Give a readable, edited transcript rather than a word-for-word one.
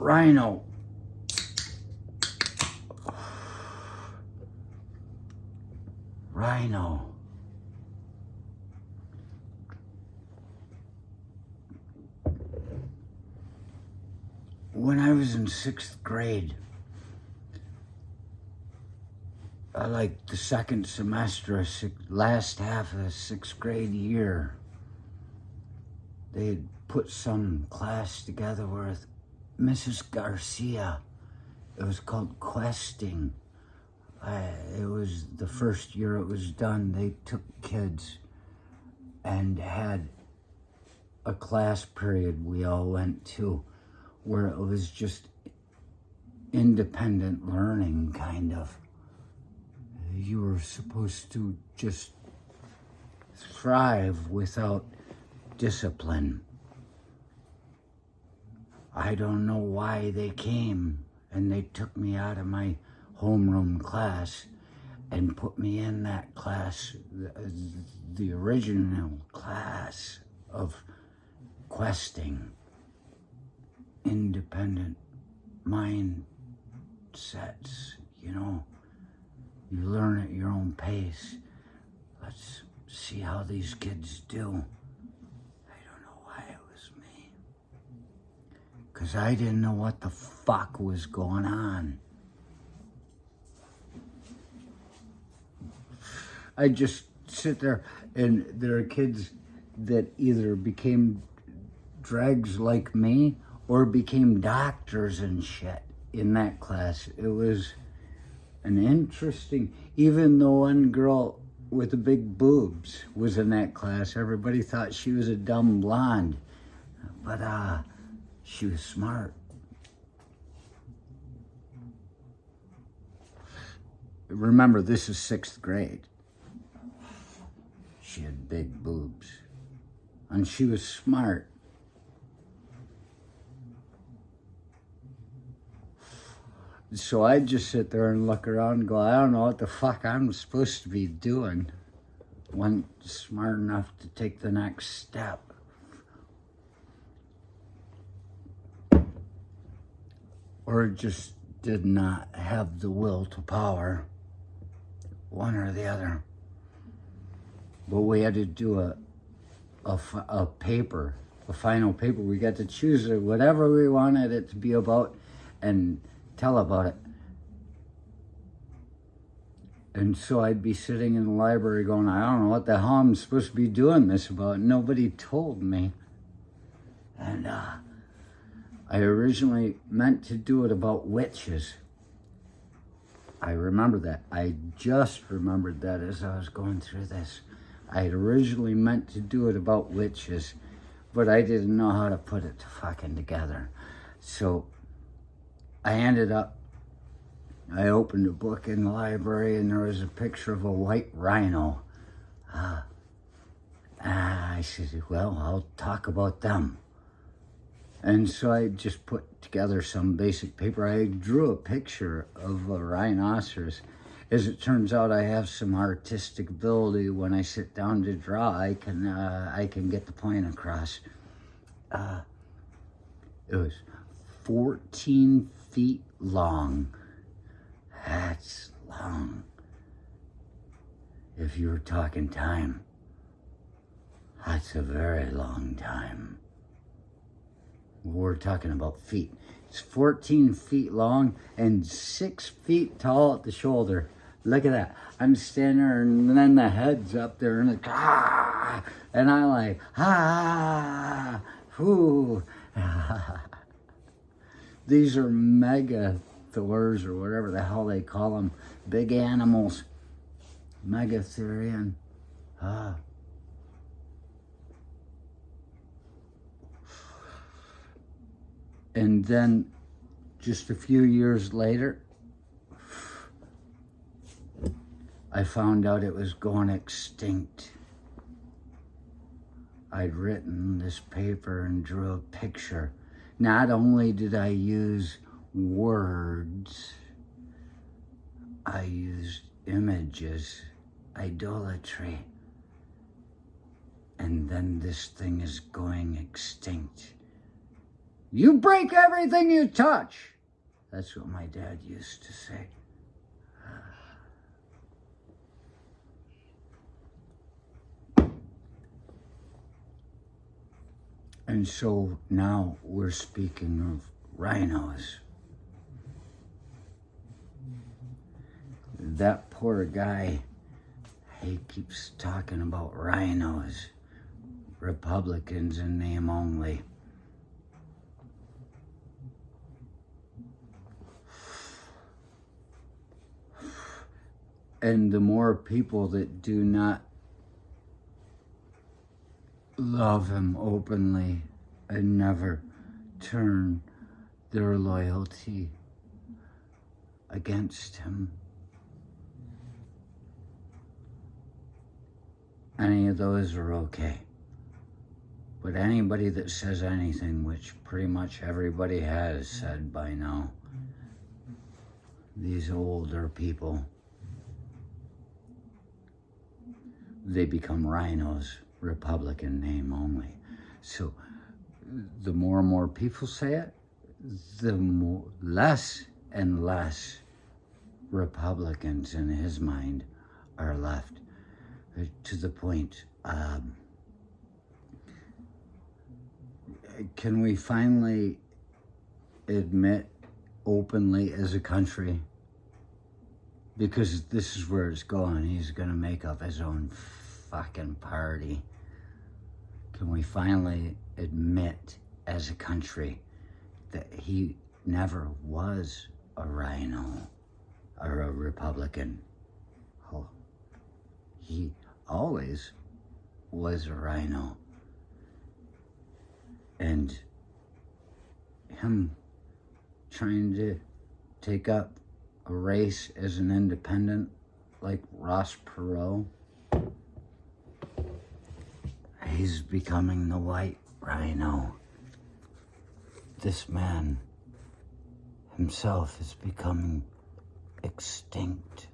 rhino. Rhino. When I was in 6th grade, like the second semester, last half of the 6th grade year, they had put some class together with Mrs. Garcia. It was called questing. It was the first year it was done. They took kids and had a class period we all went to where it was just independent learning, kind of. You were supposed to just thrive without discipline. I don't know why they came and they took me out of my homeroom class and put me in that class, the original class of questing, independent mindsets, you know. You learn at your own pace. Let's see how these kids do. I don't know why it was me. Because I didn't know what the fuck was going on. I just sit there, and there are kids that either became dregs like me or became doctors and shit in that class. It was an interesting, even the one girl with the big boobs was in that class. Everybody thought she was a dumb blonde, but she was smart. Remember, this is 6th grade. She had big boobs, and she was smart. So I'd just sit there and look around and go, I don't know what the fuck I'm supposed to be doing. Wasn't smart enough to take the next step. Or just did not have the will to power. One or the other. But we had to do a paper, a final paper. We got to choose whatever we wanted it to be about and tell about it. And so I'd be sitting in the library going, I don't know what the hell I'm supposed to be doing this about. Nobody told me. And I originally meant to do it about witches. I remember that. I just remembered that as I was going through this. I had originally meant to do it about witches, but I didn't know how to put it fucking together. So I opened a book in the library and there was a picture of a white rhino. I said, well, I'll talk about them. And so I just put together some basic paper. I drew a picture of a rhinoceros. As it turns out, I have some artistic ability. When I sit down to draw, I can get the point across. It was 14 feet long. That's long. If you were talking time, that's a very long time. We're talking about feet. It's 14 feet long and 6 feet tall at the shoulder. Look at that. I'm standing there and then the head's up there and like, and I'm like, whoo. These are megathors or whatever the hell they call them. Big animals. Megatherian. And then just a few years later, I found out it was going extinct. I'd written this paper and drew a picture. Not only did I use words, I used images, idolatry. And then this thing is going extinct. You break everything you touch. That's what my dad used to say. And so now we're speaking of rhinos. That poor guy, he keeps talking about rhinos, Republicans in name only. And the more people that do not love him openly and never turn their loyalty against him, any of those are okay. But anybody that says anything, which pretty much everybody has said by now, these older people, they become rhinos, Republican name only. So the more and more people say it, the more, less and less Republicans in his mind are left, to the point, can we finally admit openly as a country, because this is where it's going, he's going to make up his own fucking party. Can we finally admit as a country that he never was a rhino or a Republican? Oh, he always was a rhino. And him trying to take up a race as an independent like Ross Perot, he's becoming the white rhino. This man himself is becoming extinct.